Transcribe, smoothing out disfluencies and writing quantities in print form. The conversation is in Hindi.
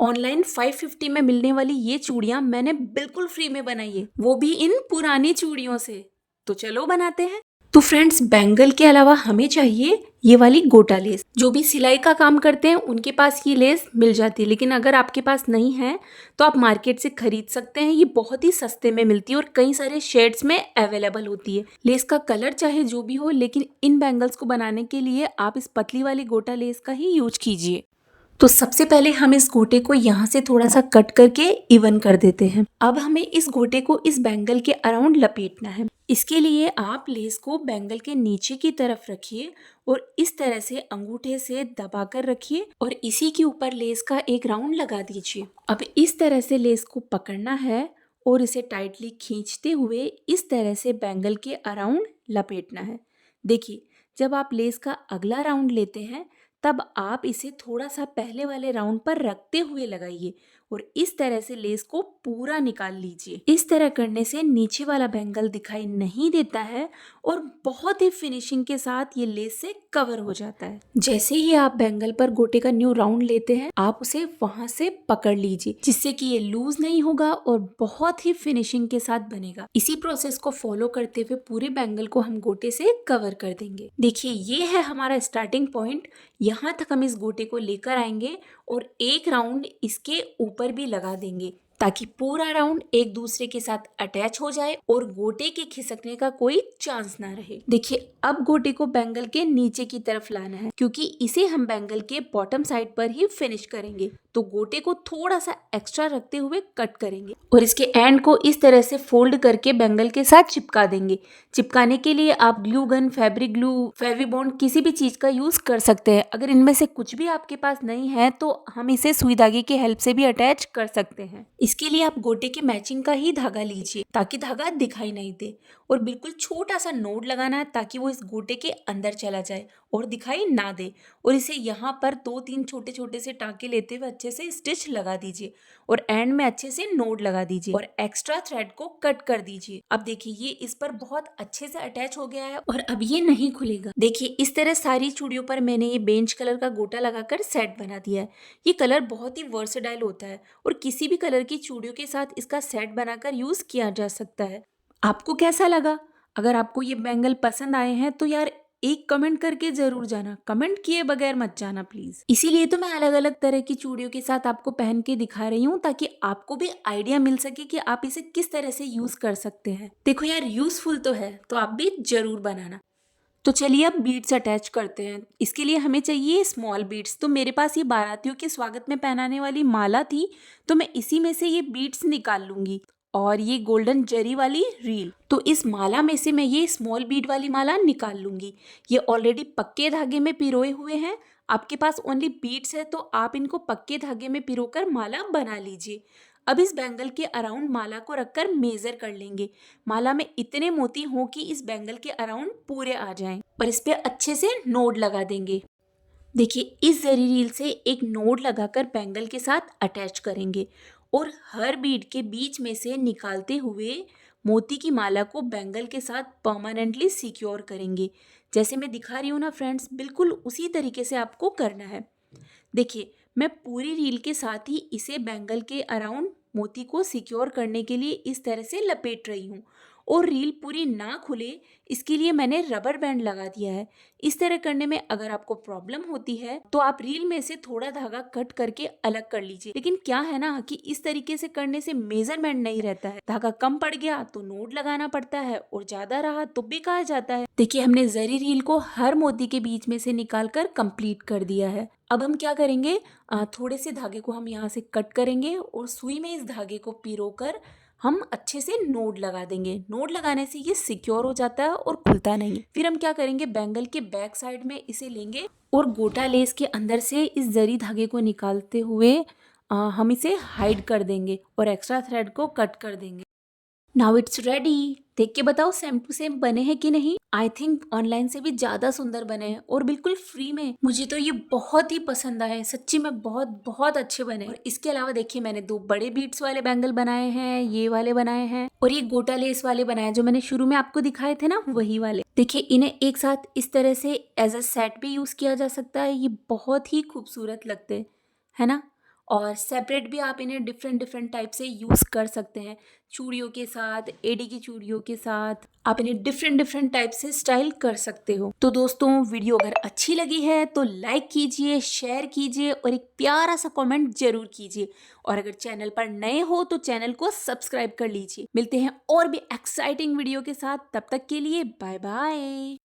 ऑनलाइन 550 में मिलने वाली ये चूड़ियां मैंने बिल्कुल फ्री में बनाई है, वो भी इन पुरानी चूड़ियों से। तो चलो बनाते हैं। तो फ्रेंड्स, बैंगल के अलावा हमें चाहिए ये वाली गोटा लेस। जो भी सिलाई का काम करते हैं उनके पास ये लेस मिल जाती है, लेकिन अगर आपके पास नहीं है तो आप मार्केट से खरीद सकते हैं। ये बहुत ही सस्ते में मिलती है और कई सारे शेड्स में अवेलेबल होती है। लेस का कलर चाहे जो भी हो, लेकिन इन बैंगल्स को बनाने के लिए आप इस पतली वाली गोटा लेस का ही यूज कीजिए। तो सबसे पहले हम इस गोटे को यहाँ से थोड़ा सा कट करके इवन कर देते हैं। अब हमें इस गोटे को इस बैंगल के अराउंड लपेटना है। इसके लिए आप लेस को बैंगल के नीचे की तरफ रखिए और इस तरह से अंगूठे से दबाकर रखिए और इसी के ऊपर लेस का एक राउंड लगा दीजिए। अब इस तरह से लेस को पकड़ना है और इसे टाइटली खींचते हुए इस तरह से बैंगल के अराउंड लपेटना है। देखिए, जब आप लेस का अगला राउंड लेते हैं तब आप इसे थोड़ा सा पहले वाले राउंड पर रखते हुए लगाइए और इस तरह से लेस को पूरा निकाल लीजिए। इस तरह करने से नीचे वाला बैंगल दिखाई नहीं देता है और बहुत ही फिनिशिंग के साथ ये लेस से कवर हो जाता है। जैसे ही आप बैंगल पर गोटे का न्यू राउंड लेते हैं, आप उसे वहां से पकड़ लीजिए, जिससे कि ये लूज नहीं होगा और बहुत ही फिनिशिंग के साथ बनेगा। इसी प्रोसेस को फॉलो करते हुए पूरे बैंगल को हम गोटे से कवर कर देंगे। देखिए, ये है हमारा स्टार्टिंग पॉइंट। यहाँ तक हम इस गोटे को लेकर आएंगे और एक राउंड इसके ऊपर भी लगा देंगे ताकि पूरा राउंड एक दूसरे के साथ अटैच हो जाए और गोटे के खिसकने का कोई चांस ना रहे। देखिए, अब गोटे को बैंगल के नीचे की तरफ लाना है, क्योंकि इसे हम बैंगल के बॉटम साइड पर ही फिनिश करेंगे। तो गोटे को थोड़ा सा एक्स्ट्रा रखते हुए कट करेंगे और इसके एंड को इस तरह से फोल्ड करके बैंगल के साथ चिपका देंगे। चिपकाने के लिए आप glue gun, fabric glue, Fevibond किसी भी चीज का यूज कर सकते हैं। अगर इनमें से कुछ भी आपके पास नहीं है तो हम इसे सुई धागे की हेल्प से भी अटैच कर सकते हैं। इसके लिए आप गोटे के मैचिंग का ही धागा लीजिए ताकि धागा दिखाई नहीं दे और बिल्कुल छोटा सा नोड लगाना है ताकि वो इस गोटे के अंदर चला जाए और दिखाई ना दे। और इसे यहाँ पर 2-3 छोटे छोटे से टाँके लेते हुए अच्छे से स्टिच लगा दीजिए और एंड में अच्छे से नोड लगा दीजिए और एक्स्ट्रा थ्रेड को कट कर दीजिए। अब देखिए, ये इस पर बहुत अच्छे से अटैच हो गया है और अब ये नहीं खुलेगा। देखिए, इस तरह सारी चूड़ियों पर मैंने ये बेंच कलर का गोटा लगाकर सेट बना दिया है। ये कलर बहुत ही वर्सेटाइल होता है और किसी भी कलर की चूड़ियों के साथ इसका सेट बनाकर यूज किया जा सकता है। आपको कैसा लगा? अगर आपको ये बैंगल पसंद आए हैं तो यार एक कमेंट करके जरूर जाना, कमेंट किए बगैर मत जाना प्लीज। इसीलिए तो मैं अलग अलग तरह की चूड़ियों के साथ आपको पहन के दिखा रही हूँ ताकि आपको भी आइडिया मिल सके कि आप इसे किस तरह से यूज कर सकते हैं। देखो यार, यूजफुल तो है, तो आप भी जरूर बनाना। तो चलिए अब बीड्स अटैच करते हैं। इसके लिए हमें चाहिए स्मॉल बीड्स। तो मेरे पास ये बारातियों के स्वागत में पहनाने वाली माला थी, तो मैं इसी में से ये बीड्स निकाल लूंगी। और ये गोल्डन जरी वाली रील, तो इस माला में से मैं ये स्मॉल बीड वाली माला निकाल लूंगी। ये ऑलरेडी पक्के धागे में पिरोए हुए हैं। आपके पास ओनली बीड्स है तो आप इनको पक्के धागे में पिरोकर माला बना लीजिए। अब इस बैंगल के अराउंड माला को रखकर मेजर कर लेंगे। माला में इतने मोती हों कि इस बैंगल के अराउंड पूरे आ जाएं और इस पे अच्छे से नोड लगा देंगे। देखिए, इस जरी रील से एक नोड लगाकर बैंगल के साथ अटैच करेंगे और हर बीड के बीच में से निकालते हुए मोती की माला को बैंगल के साथ परमानेंटली सिक्योर करेंगे। जैसे मैं दिखा रही हूँ ना फ्रेंड्स, बिल्कुल उसी तरीके से आपको करना है। देखिए, मैं पूरी रील के साथ ही इसे बैंगल के अराउंड मोती को सिक्योर करने के लिए इस तरह से लपेट रही हूँ और रील पूरी ना खुले इसके लिए मैंने रबर बैंड लगा दिया है। इस तरह करने में अगर आपको प्रॉब्लम होती है तो आप रील में से थोड़ा धागा कट करके अलग कर लीजिए। लेकिन क्या है ना कि इस तरीके से करने से मेजरमेंट नहीं रहता है। धागा कम पड़ गया तो नोट लगाना पड़ता है और ज्यादा रहा तो बेकार जाता है। देखिए, हमने जरी रील को हर मोती के बीच में से निकाल कर कंप्लीट कर दिया है। अब हम क्या करेंगे, थोड़े से धागे को हम यहाँ से कट करेंगे और सुई में इस धागे को पिरोकर हम अच्छे से नोड लगा देंगे। नोड लगाने से ये सिक्योर हो जाता है और खुलता नहीं। फिर हम क्या करेंगे, बैंगल के बैक साइड में इसे लेंगे और गोटा लेस के अंदर से इस जरी धागे को निकालते हुए हम इसे हाइड कर देंगे और एक्स्ट्रा थ्रेड को कट कर देंगे। Now it's ready. देख के बताओ सेम टू सेम बने हैं कि नहीं। आई थिंक ऑनलाइन से भी ज्यादा सुंदर बने हैं और बिल्कुल फ्री में। मुझे तो ये बहुत ही पसंद आए, सच्ची में बहुत बहुत अच्छे बने। और इसके अलावा देखिए, मैंने 2 बड़े बीट्स वाले बैंगल बनाए हैं, ये वाले बनाए हैं और ये गोटा लेस वाले बनाए जो मैंने शुरू में आपको दिखाए थे ना, वही वाले। देखिए, इन्हें एक साथ इस तरह से एज अ सेट भी यूज किया जा सकता है। ये बहुत ही खूबसूरत लगते हैं, है ना। और सेपरेट भी आप इन्हें डिफरेंट डिफरेंट टाइप से यूज़ कर सकते हैं। चूड़ियों के साथ, एडी की चूड़ियों के साथ आप इन्हें डिफरेंट डिफरेंट टाइप से स्टाइल कर सकते हो। तो दोस्तों वीडियो अगर अच्छी लगी है तो लाइक कीजिए, शेयर कीजिए और एक प्यारा सा कमेंट जरूर कीजिए। और अगर चैनल पर नए हो तो चैनल को सब्सक्राइब कर लीजिए। मिलते हैं और भी एक्साइटिंग वीडियो के साथ, तब तक के लिए बाय बाय।